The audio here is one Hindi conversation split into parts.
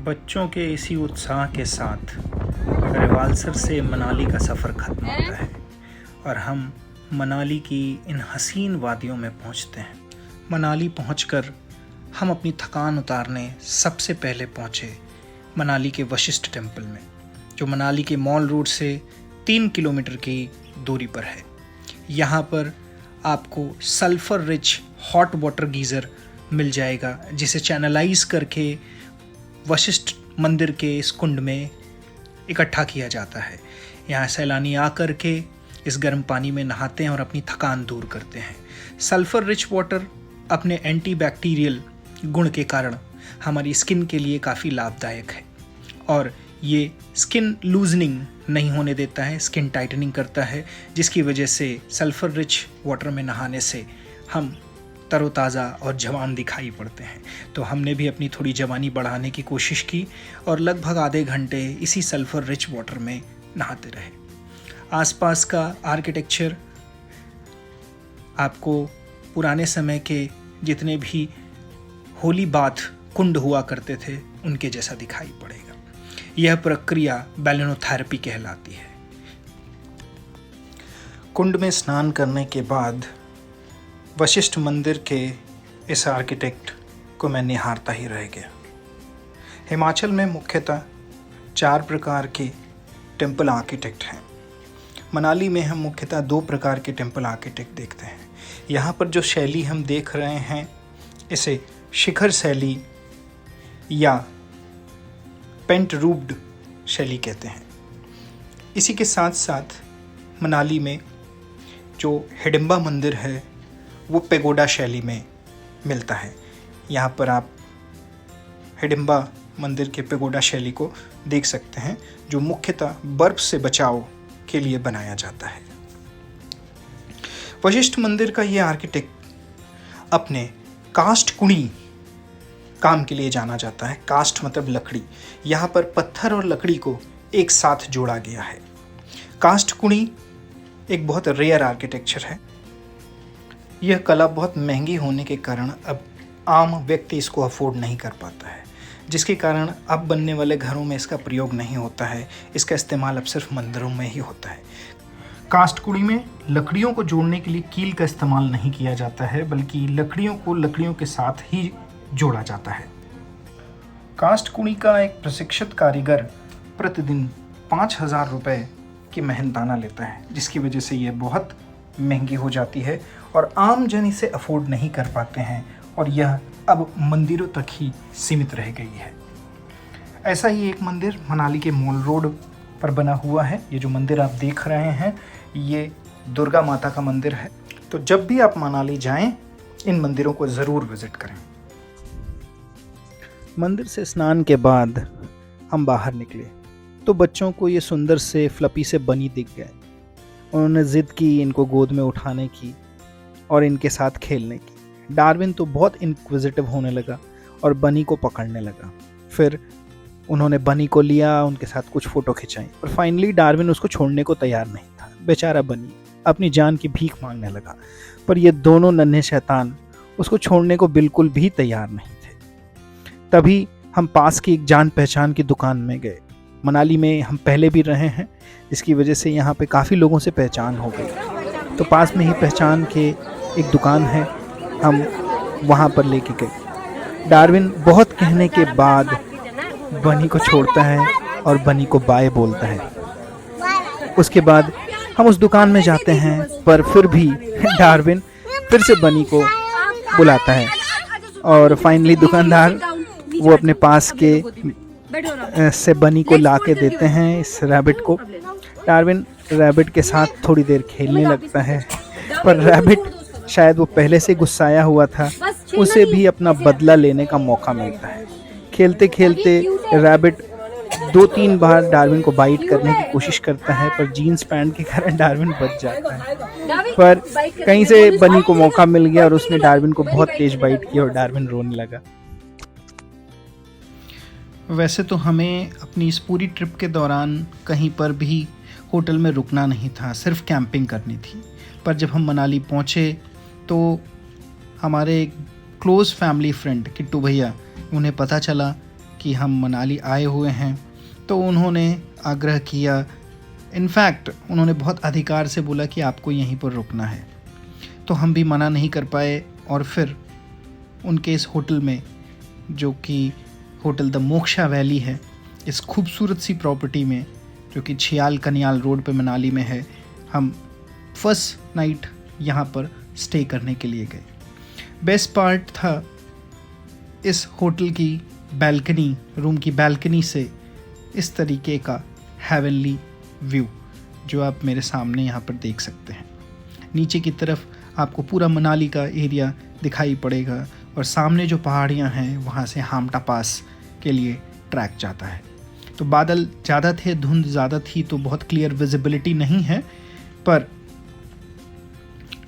बच्चों के इसी उत्साह के साथ रिवाल्सर से मनाली का सफ़र ख़त्म होता है और हम मनाली की इन हसीन वादियों में पहुंचते हैं। मनाली पहुंचकर हम अपनी थकान उतारने सबसे पहले पहुंचे मनाली के वशिष्ठ टेम्पल में, जो मनाली के मॉल रोड से 3 किलोमीटर की दूरी पर है। यहाँ पर आपको sulphur rich hot water geyser मिल जाएगा, जिसे चैनलाइज करके वशिष्ठ मंदिर के इस कुंड में इकट्ठा किया जाता है। यहाँ सैलानी आकर के इस गर्म पानी में नहाते हैं और अपनी थकान दूर करते हैं। सल्फ़र रिच वाटर अपने एंटीबैक्टीरियल गुण के कारण हमारी स्किन के लिए काफ़ी लाभदायक है और ये स्किन लूजनिंग नहीं होने देता है, स्किन टाइटनिंग करता है, जिसकी वजह से सल्फ़र रिच वाटर में नहाने से हम तरोताज़ा और जवान दिखाई पड़ते हैं। तो हमने भी अपनी थोड़ी जवानी बढ़ाने की कोशिश की और लगभग आधे घंटे इसी सल्फ़र रिच वाटर में नहाते रहे। आसपास का आर्किटेक्चर आपको पुराने समय के जितने भी होली बाथ कुंड हुआ करते थे उनके जैसा दिखाई पड़ेगा। यह प्रक्रिया बैलेनोथेरेपी कहलाती है। कुंड में स्नान करने के बाद वशिष्ठ मंदिर के इस आर्किटेक्ट को मैं निहारता ही रह गया। हिमाचल में मुख्यतः 4 प्रकार के टेम्पल आर्किटेक्ट हैं। मनाली में हम मुख्यतः 2 प्रकार के टेम्पल आर्किटेक्ट देखते हैं। यहाँ पर जो शैली हम देख रहे हैं इसे शिखर शैली या पेंट रूप्ड शैली कहते हैं। इसी के साथ साथ मनाली में जो हिडिंबा मंदिर है वो पेगोडा शैली में मिलता है। यहाँ पर आप हिडिंबा मंदिर के पेगोडा शैली को देख सकते हैं, जो मुख्यतः बर्फ से बचाव के लिए बनाया जाता है। वशिष्ठ मंदिर का ये आर्किटेक्ट अपने काष्ठ कुणी काम के लिए जाना जाता है। काष्ठ मतलब लकड़ी। यहाँ पर पत्थर और लकड़ी को एक साथ जोड़ा गया है। काष्ठ कुणी एक बहुत रेयर आर्किटेक्चर है। यह कला बहुत महंगी होने के कारण अब आम व्यक्ति इसको अफोर्ड नहीं कर पाता है, जिसके कारण अब बनने वाले घरों में इसका प्रयोग नहीं होता है। इसका इस्तेमाल अब सिर्फ मंदिरों में ही होता है। काष्ठ कुड़ी में लकड़ियों को जोड़ने के लिए कील का इस्तेमाल नहीं किया जाता है, बल्कि लकड़ियों को लकड़ियों के साथ ही जोड़ा जाता है। काष्ठ कुड़ी का एक प्रशिक्षित कारीगर प्रतिदिन 5,000 रुपये की मेहनताना लेता है, जिसकी वजह से ये बहुत महंगी हो जाती है और आम जन इसे अफोर्ड नहीं कर पाते हैं और यह अब मंदिरों तक ही सीमित रह गई है। ऐसा ही एक मंदिर मनाली के मॉल रोड पर बना हुआ है। ये जो मंदिर आप देख रहे हैं ये दुर्गा माता का मंदिर है। तो जब भी आप मनाली जाएं इन मंदिरों को ज़रूर विज़िट करें। मंदिर से स्नान के बाद हम बाहर निकले तो बच्चों को ये सुंदर से फ्लपी से बनी दिख गए। उन्होंने ज़िद की इनको गोद में उठाने की और इनके साथ खेलने की। डार्विन तो बहुत इंक्विजिटिव होने लगा और बनी को पकड़ने लगा। फिर उन्होंने बनी को लिया, उनके साथ कुछ फ़ोटो खिंचाई और फाइनली डार्विन उसको छोड़ने को तैयार नहीं था। बेचारा बनी अपनी जान की भीख मांगने लगा, पर ये दोनों नन्हे शैतान उसको छोड़ने को बिल्कुल भी तैयार नहीं थे। तभी हम पास की एक जान पहचान की दुकान में गए। मनाली में हम पहले भी रहे हैं, जिसकी वजह से यहाँ पे काफ़ी लोगों से पहचान हो गई। तो पास में ही पहचान के एक दुकान है, हम वहाँ पर लेके गए। डार्विन बहुत कहने के बाद बनी को छोड़ता है और बनी को बाय बोलता है। उसके बाद हम उस दुकान में जाते हैं, पर फिर भी डार्विन फिर से बनी को बुलाता है और फाइनली दुकानदार वो अपने पास के से बनी को ला के देते हैं इस रैबिट को। डार्विन रैबिट के साथ थोड़ी देर खेलने लगता है, पर रैबिट शायद वो पहले से गुस्साया हुआ था, उसे भी अपना बदला लेने का मौका मिलता है। खेलते खेलते रैबिट 2-3 बार डार्विन को बाइट करने की कोशिश करता है, पर जीन्स पैंट के कारण डार्विन बच जाता है। पर कहीं से बनी को मौका मिल गया और उसने डार्विन को बहुत तेज बाइट की और डार्विन रोने लगा। वैसे तो हमें अपनी इस पूरी ट्रिप के दौरान कहीं पर भी होटल में रुकना नहीं था, सिर्फ कैंपिंग करनी थी। पर जब हम मनाली पहुँचे तो हमारे क्लोज़ फैमिली फ्रेंड किट्टू भैया, उन्हें पता चला कि हम मनाली आए हुए हैं, तो उन्होंने आग्रह किया, इनफैक्ट उन्होंने बहुत अधिकार से बोला कि आपको यहीं पर रुकना है। तो हम भी मना नहीं कर पाए और फिर उनके इस होटल में, जो कि होटल द मोक्षा वैली है, इस खूबसूरत सी प्रॉपर्टी में जो कि छियाल कनियाल रोड पे मनाली में है, हम फर्स्ट नाइट यहाँ पर स्टे करने के लिए गए। बेस्ट पार्ट था इस होटल की बैल्कनी, रूम की बैल्कनी से इस तरीके का हेवनली व्यू जो आप मेरे सामने यहाँ पर देख सकते हैं। नीचे की तरफ आपको पूरा मनाली का एरिया दिखाई पड़ेगा और सामने जो पहाड़ियाँ हैं वहाँ से हामटा पास के लिए ट्रैक जाता है। तो बादल ज़्यादा थे, धुंध ज़्यादा थी, तो बहुत क्लियर विजिबिलिटी नहीं है, पर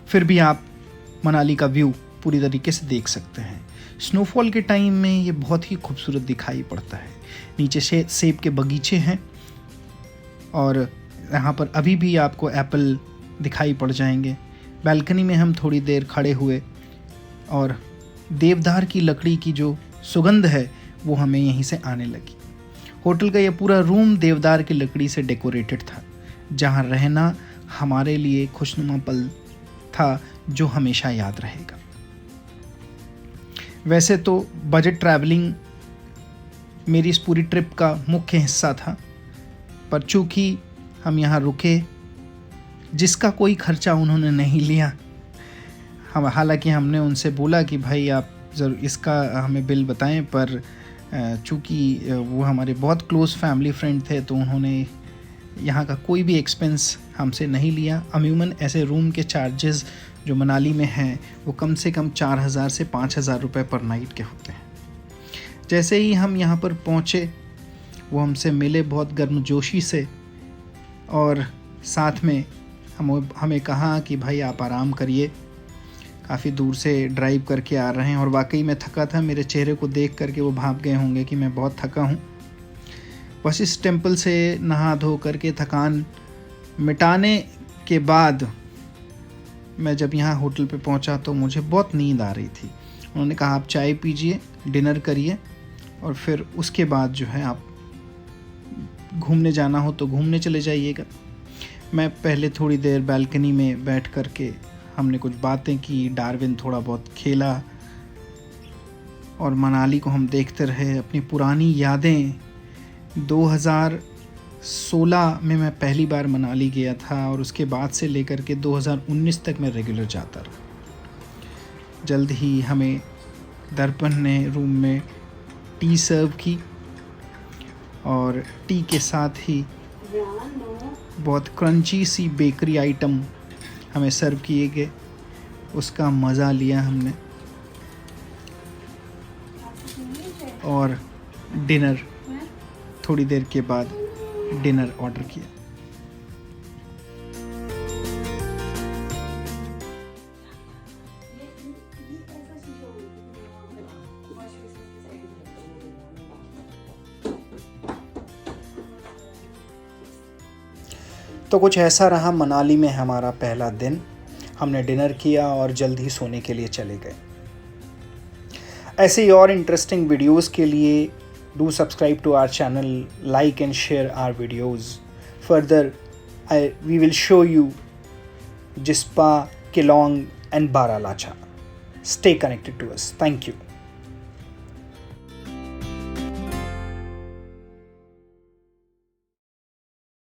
फिर भी आप मनाली का व्यू पूरी तरीके से देख सकते हैं। स्नोफॉल के टाइम में ये बहुत ही खूबसूरत दिखाई पड़ता है। नीचे से सेब के बगीचे हैं और यहाँ पर अभी भी आपको एप्पल दिखाई पड़ जाएंगे। बैल्कनी में हम थोड़ी देर खड़े हुए और देवदार की लकड़ी की जो सुगंध है वो हमें यहीं से आने लगी। होटल का ये पूरा रूम देवदार की लकड़ी से डेकोरेटेड था, जहाँ रहना हमारे लिए खुशनुमा पल था जो हमेशा याद रहेगा। वैसे तो बजट ट्रैवलिंग मेरी इस पूरी ट्रिप का मुख्य हिस्सा था, पर चूँकि हम यहाँ रुके, जिसका कोई खर्चा उन्होंने नहीं लिया। हम हालांकि हमने उनसे बोला कि भाई आप ज़रूर इसका हमें बिल बताएं, पर चूँकि वो हमारे बहुत क्लोज़ फैमिली फ्रेंड थे तो उन्होंने यहाँ का कोई भी एक्सपेंस हमसे नहीं लिया। अमूमन ऐसे रूम के चार्जेस जो मनाली में हैं वो कम से कम 4,000 से 5,000 रुपये पर नाइट के होते हैं। जैसे ही हम यहाँ पर पहुँचे वो हमसे मिले बहुत गर्मजोशी से और साथ में हमें कहा कि भाई आप आराम करिए, काफ़ी दूर से ड्राइव करके आ रहे हैं। और वाकई मैं थका था, मेरे चेहरे को देख करके वो भाप गए होंगे कि मैं बहुत थका हूँ। बस इस टेम्पल से नहा धो करके थकान मिटाने के बाद मैं जब यहाँ होटल पे पहुँचा तो मुझे बहुत नींद आ रही थी। उन्होंने कहा आप चाय पीजिए, डिनर करिए और फिर उसके बाद जो है आप घूमने जाना हो तो घूमने चले जाइएगा। मैं पहले थोड़ी देर बैल्कनी में बैठ कर के हमने कुछ बातें की, डार्विन थोड़ा बहुत खेला और मनाली को हम देखते रहे। अपनी पुरानी यादें, 2016 में मैं पहली बार मनाली गया था और उसके बाद से लेकर के 2019 तक मैं रेगुलर जाता रहा। जल्द ही हमें दर्पण ने रूम में टी सर्व की और टी के साथ ही बहुत क्रंची सी बेकरी आइटम हमें सर्व किए गए। उसका मज़ा लिया हमने और डिनर, थोड़ी देर के बाद डिनर ऑर्डर किया। तो कुछ ऐसा रहा मनाली में हमारा पहला दिन। हमने डिनर किया और जल्द ही सोने के लिए चले गए। ऐसे ही और इंटरेस्टिंग वीडियोस के लिए do subscribe to our channel, like and share our videos. Further, we will show you Jispa, Kelong and Baralacha. Stay connected to us. Thank you.